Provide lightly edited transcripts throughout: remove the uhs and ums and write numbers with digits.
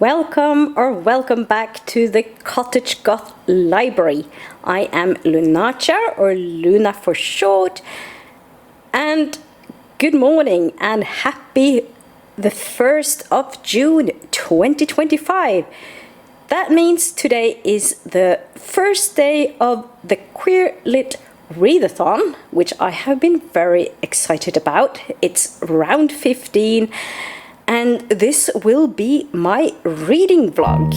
Welcome back to the Cottagegoth Library. I am Lunacha, or Luna for short, and good morning and happy the 1st of June 2025. That means today is the first day of the QueerLit Readathon, which I have been very excited about. It's round 15. And this will be my reading vlog.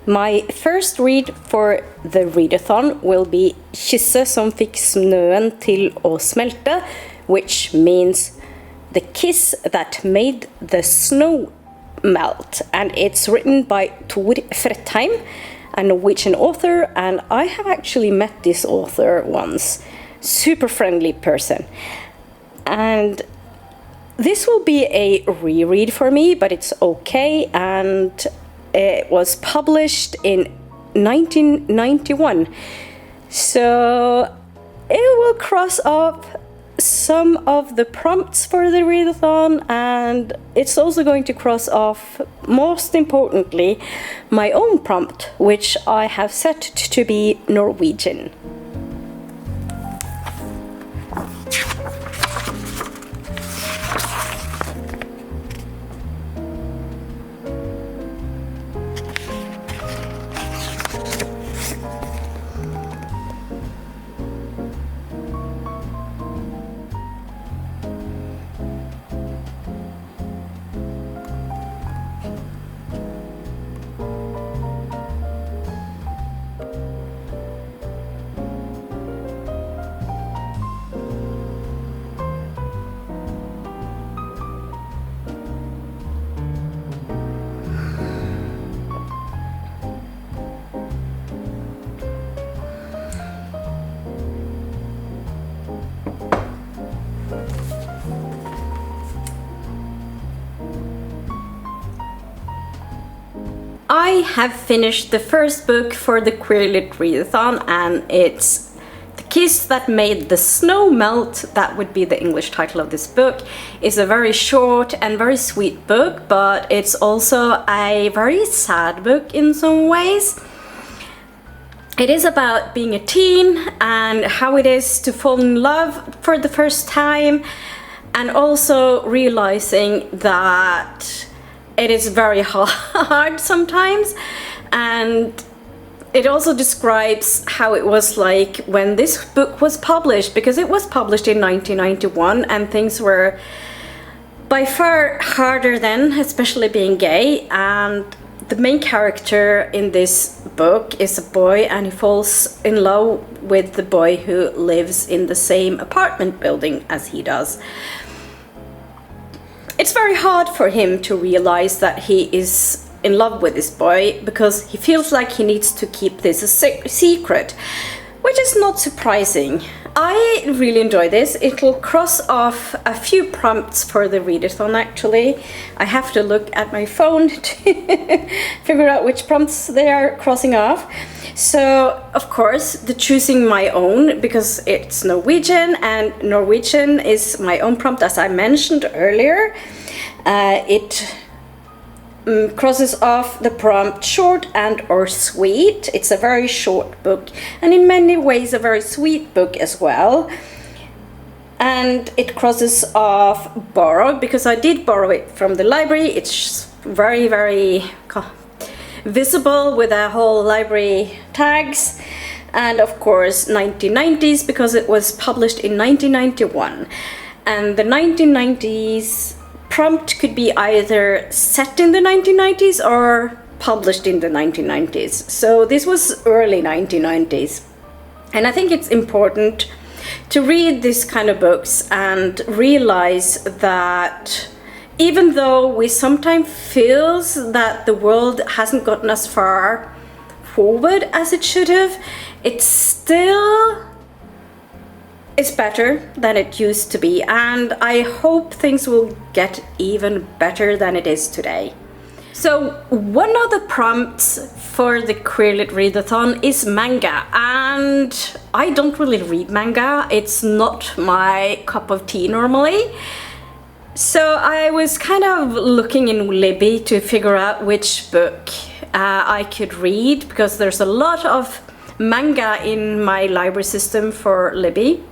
My first read for the readathon will be Kysset som fikk snøen til å smelte, which means the kiss that made the snow melt. And it's written by Tor Fredheim, a Norwegian author, and I have actually met this author once. Super friendly person, and this will be a reread for me, but it's okay. And it was published in 1991, so it will cross off some of the prompts for the readathon, and it's also going to cross off, most importantly, my own prompt, which I have set to be Norwegian. I have finished the first book for the QueerLit Readathon, and it's The Kiss That Made the Snow Melt. That would be the English title of this book. It's a very short and very sweet book, but it's also a very sad book in some ways. It is about being a teen and how it is to fall in love for the first time, and also realizing that it is very hard sometimes. And it also describes how it was like when this book was published, because it was published in 1991 and things were by far harder then, especially being gay. And the main character in this book is a boy, and he falls in love with the boy who lives in the same apartment building as he does. It's very hard for him to realize that he is in love with this boy, because he feels like he needs to keep this a secret, which is not surprising. I really enjoy this. It'll cross off a few prompts for the readathon actually. I have to look at my phone to figure out which prompts they are crossing off. So, of course, the choosing my own, because it's Norwegian, and Norwegian is my own prompt, as I mentioned earlier. It crosses off the prompt short and or sweet. It's a very short book, and in many ways a very sweet book as well. And it crosses off borrowed, because I did borrow it from the library. It's very visible with a whole library tags. And of course 1990s, because it was published in 1991. And the 1990s prompt could be either set in the 1990s or published in the 1990s. So this was early 1990s. And I think it's important to read this kind of books and realize that even though we sometimes feel that the world hasn't gotten as far forward as it should have, it still is better than it used to be, and I hope things will get even better than it is today. So one of the prompts for the QueerLit Readathon is manga, and I don't really read manga. It's not my cup of tea normally. So I was kind of looking in Libby to figure out which book I could read, because there's a lot of manga in my library system for Libby.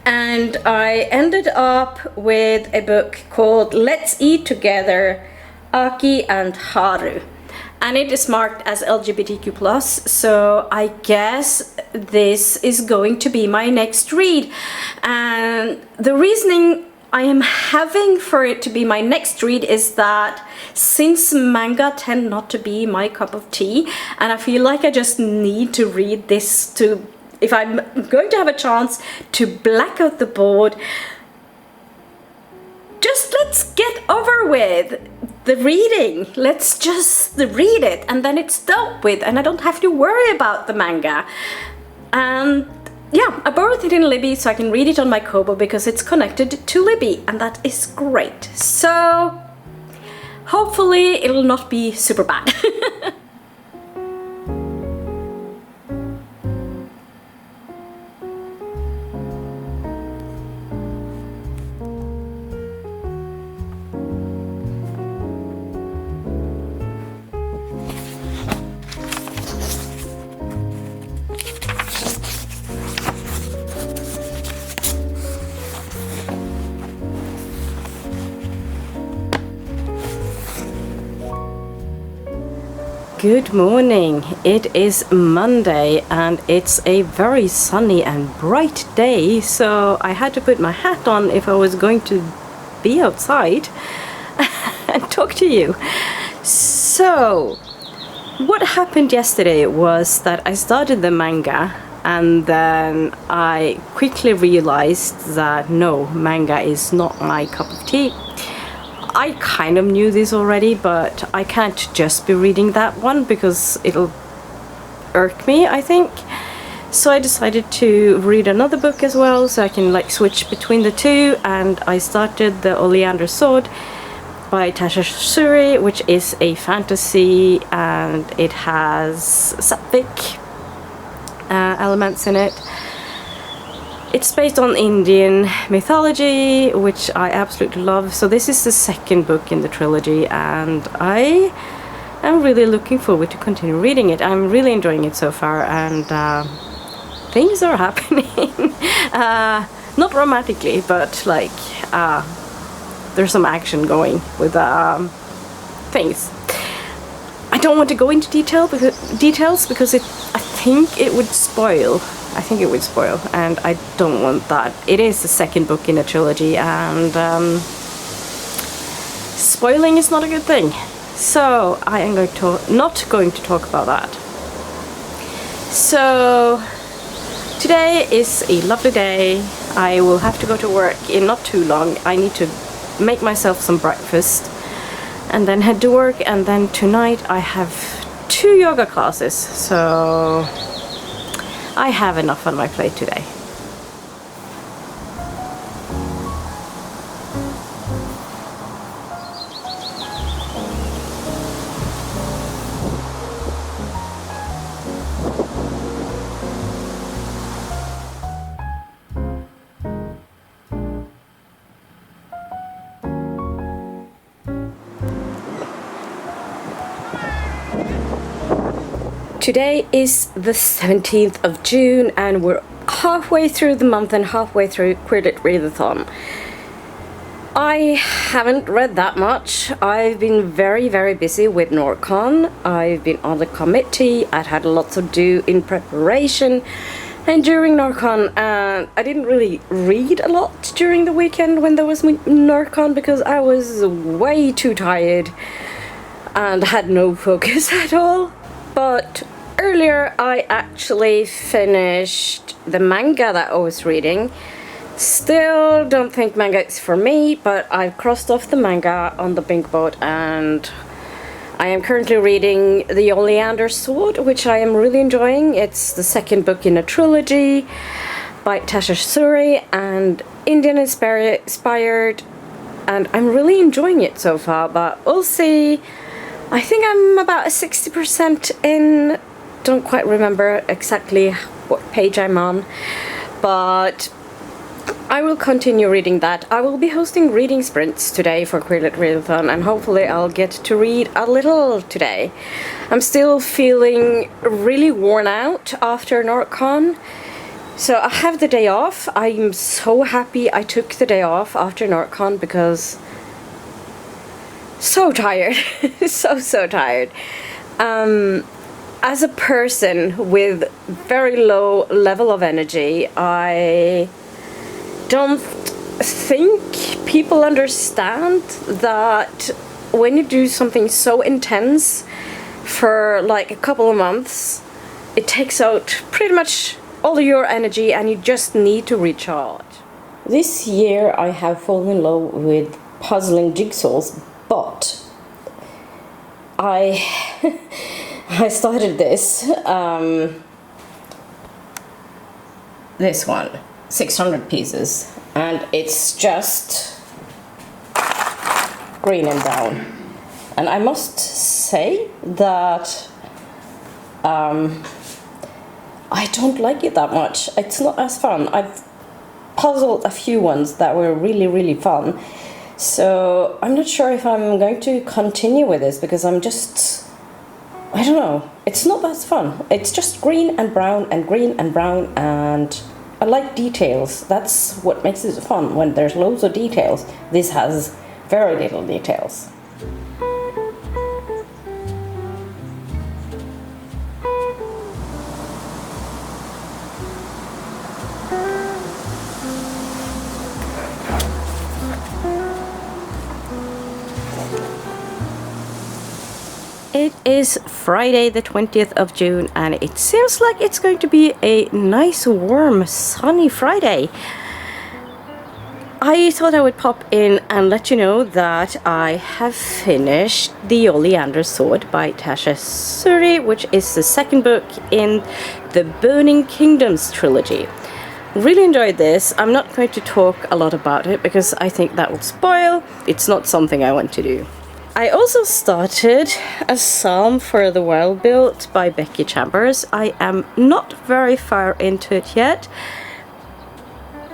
And I ended up with a book called Let's Eat Together, Aki and Haru. And it is marked as LGBTQ+, so I guess this is going to be my next read. And the reasoning I am having for it to be my next read is that since manga tend not to be my cup of tea, and I feel like I just need to read this to, if I'm going to have a chance to black out the board, just let's get over with the reading. Let's just read it and then it's dealt with, and I don't have to worry about the manga. And yeah, I borrowed it in Libby so I can read it on my Kobo because it's connected to Libby, and that is great. So hopefully it'll not be super bad. Good morning. It is Monday and it's a very sunny and bright day, so I had to put my hat on if I was going to be outside and talk to you. So what happened yesterday was that I started the manga, and then I quickly realized that no, manga is not my cup of tea. I kind of knew this already, but I can't just be reading that one because it'll irk me, I think. So I decided to read another book as well, so I can like switch between the two, and I started The Oleander Sword by Tasha Suri, which is a fantasy, and it has sapphic elements in it. It's based on Indian mythology, which I absolutely love. So this is the second book in the trilogy, and I am really looking forward to continue reading it. I'm really enjoying it so far, and things are happening. Not romantically, but like there's some action going with things. I don't want to go into details because I think it would spoil. And I don't want that. It is the second book in a trilogy, and spoiling is not a good thing. So I am not going to talk about that. So today is a lovely day. I will have to go to work in not too long. I need to make myself some breakfast and then head to work, and then tonight I have 2 yoga classes, so I have enough on my plate today. Today is the 17th of June, and we're halfway through the month and halfway through QueerLit Readathon. I haven't read that much. I've been very, very busy with Norcon. I've been on the committee. I've had lots to do in preparation. And during Norcon, I didn't really read a lot during the weekend when there was Norcon because I was way too tired and had no focus at all. But earlier I actually finished the manga that I was reading. Still don't think manga is for me, but I've crossed off the manga on the Bink boat, and I am currently reading The Oleander Sword, which I am really enjoying. It's the second book in a trilogy by Tasha Suri, and Indian inspired and I'm really enjoying it so far, but we'll see. I think I'm about 60% in. Don't quite remember exactly what page I'm on, but I will continue reading that. I will be hosting reading sprints today for QueerLit Readathon, and hopefully I'll get to read a little today. I'm still feeling really worn out after Norcon, so I have the day off. I'm so happy I took the day off after Norcon because so tired. so tired. As a person with very low level of energy, I don't think people understand that when you do something so intense for like a couple of months, it takes out pretty much all of your energy and you just need to recharge. This year I have fallen in love with puzzling jigsaws, but I started this one, 600 pieces, and it's just green and brown. And I must say that I don't like it that much. It's not as fun. I've puzzled a few ones that were really fun. So I'm not sure if I'm going to continue with this because I don't know. It's not that fun. It's just green and brown and green and brown, and I like details. That's what makes it fun, when there's loads of details. This has very little details. It is Friday the 20th of June, and it seems like it's going to be a nice, warm, sunny Friday. I thought I would pop in and let you know that I have finished The Oleander Sword by Tasha Suri, which is the second book in the Burning Kingdoms trilogy. Really enjoyed this. I'm not going to talk a lot about it because I think that will spoil. It's not something I want to do. I also started A Psalm for the Wild-Built by Becky Chambers. I am not very far into it yet,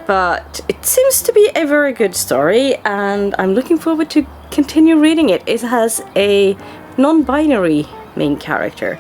but it seems to be a very good story and I'm looking forward to continue reading it. It has a non-binary main character.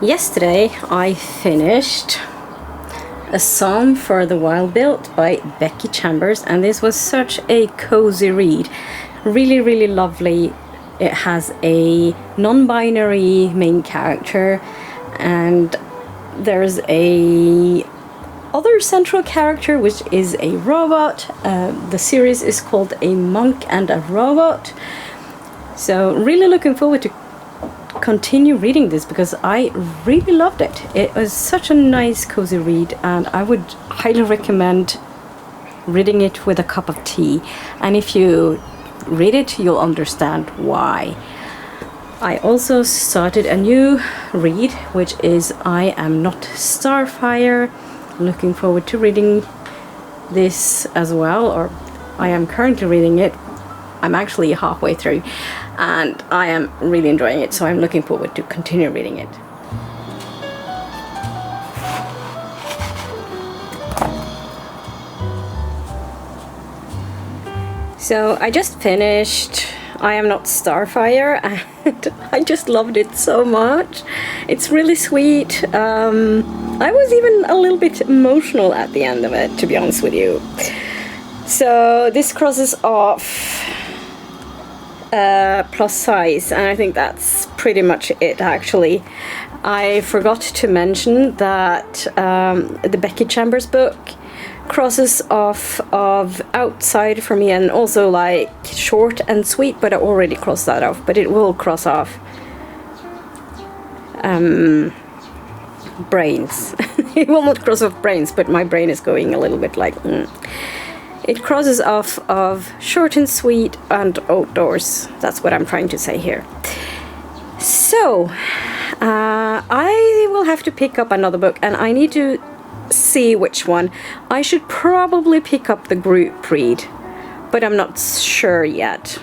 Yesterday I finished A Psalm for the Wild-Built by Becky Chambers, and this was such a cozy read. Really lovely. It has a non-binary main character, and there's a other central character which is a robot. The series is called A Monk and a Robot. So really looking forward to continue reading this because I really loved it. It was such a nice cozy read, and I would highly recommend reading it with a cup of tea, and if you read it you'll understand why. I also started a new read, which is I Am Not Starfire. Looking forward to reading this as well, or I am currently reading it. I'm actually halfway through and I am really enjoying it, so I'm looking forward to continue reading it. So I just finished I Am Not Starfire and I just loved it so much. It's really sweet. I was even a little bit emotional at the end of it, to be honest with you. So this crosses off plus size, and I think that's pretty much it actually. I forgot to mention that the Becky Chambers book crosses off of outside for me, and also like short and sweet, but I already crossed that off, but it will cross off brains. It will not cross off brains, but my brain is going a little bit like It crosses off of short and sweet and outdoors. That's what I'm trying to say here. So I will have to pick up another book, and I need to see which one. I should probably pick up the group read, but I'm not sure yet.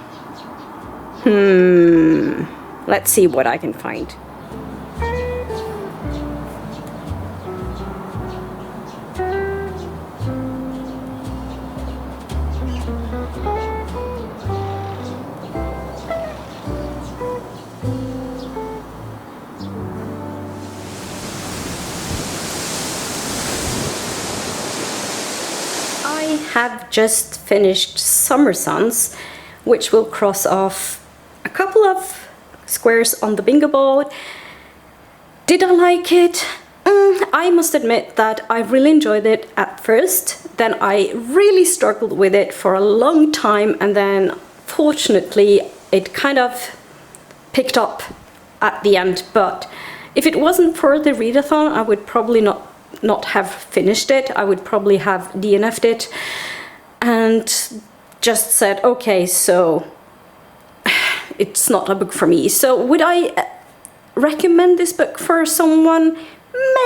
Let's see what I can find. I have just finished Summer Suns, which will cross off a couple of squares on the bingo board. Did I like it? I must admit that I really enjoyed it at first, then I really struggled with it for a long time, and then fortunately it kind of picked up at the end. But if it wasn't for the readathon, I would probably not have finished it. I would probably have DNF'd it and just said, okay, so it's not a book for me. So would I recommend this book for someone?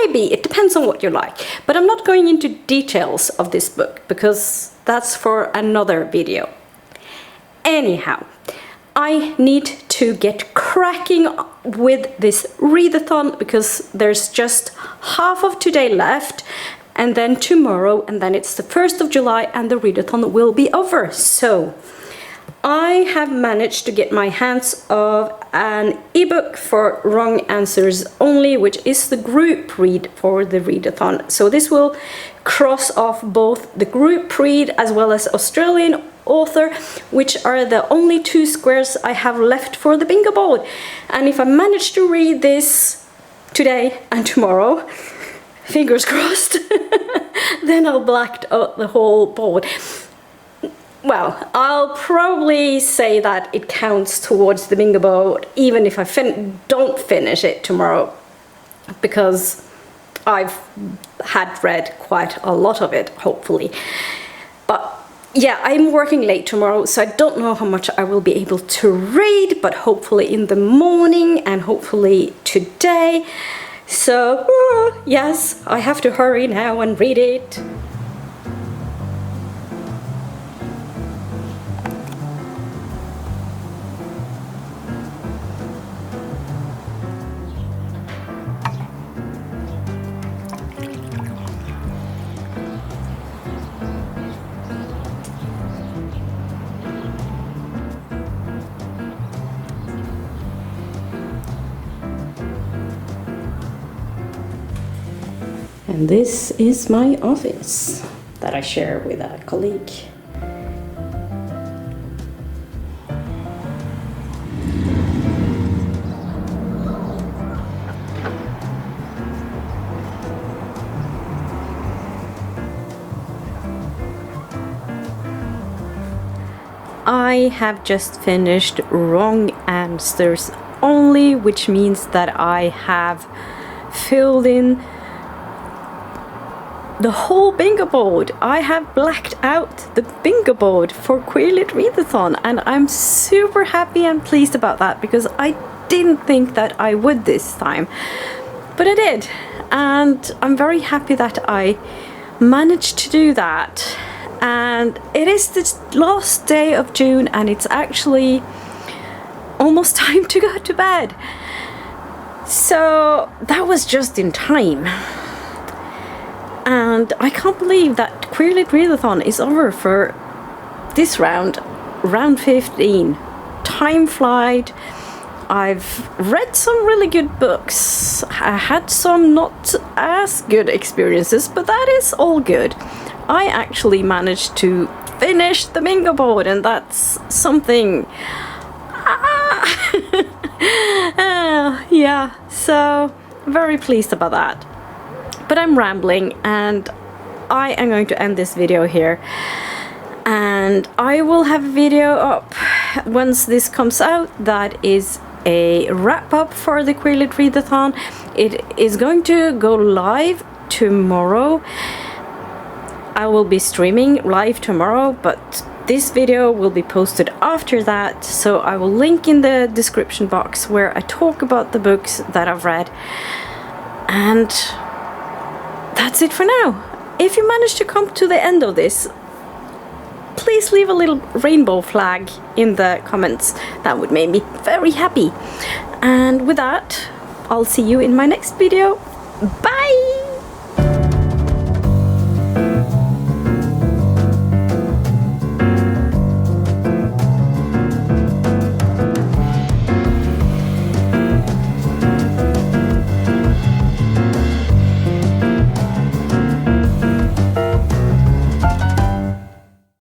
Maybe. It depends on what you like. But I'm not going into details of this book because that's for another video. Anyhow, I need to get cracking with this readathon because there's just half of today left, and then tomorrow, and then it's the 1st of July and the readathon will be over. So I have managed to get my hands on an ebook for wrong answers only, which is the group read for the readathon. So this will cross off both the group read as well as Australian author, which are the only two squares I have left for the bingo board. And if I manage to read this today and tomorrow, fingers crossed, then I'll black out the whole board. Well, I'll probably say that it counts towards the bingo board, even if I don't finish it tomorrow, because I've had read quite a lot of it, hopefully. But yeah, I'm working late tomorrow, so I don't know how much I will be able to read, but hopefully in the morning and hopefully today. So, yes, I have to hurry now and read it. And this is my office that I share with a colleague. I have just finished wrong answers only, which means that I have filled in the whole bingo board. I have blacked out the bingo board for QueerLit Readathon, and I'm super happy and pleased about that because I didn't think that I would this time, but I did, and I'm very happy that I managed to do that. And it is the last day of June, and it's actually almost time to go to bed, so that was just in time. And I can't believe that QueerLit Readathon is over for this round 15. Time flied. I've read some really good books. I had some not as good experiences, but that is all good. I actually managed to finish the bingo board, and that's something. Yeah, so very pleased about that. But I'm rambling, and I am going to end this video here. And I will have a video up once this comes out that is a wrap-up for the QueerLit Readathon. It is going to go live tomorrow. I will be streaming live tomorrow, but this video will be posted after that, so I will link in the description box where I talk about the books that I've read. And that's it for now. If you managed to come to the end of this, please leave a little rainbow flag in the comments. That would make me very happy. And with that, I'll see you in my next video. Bye!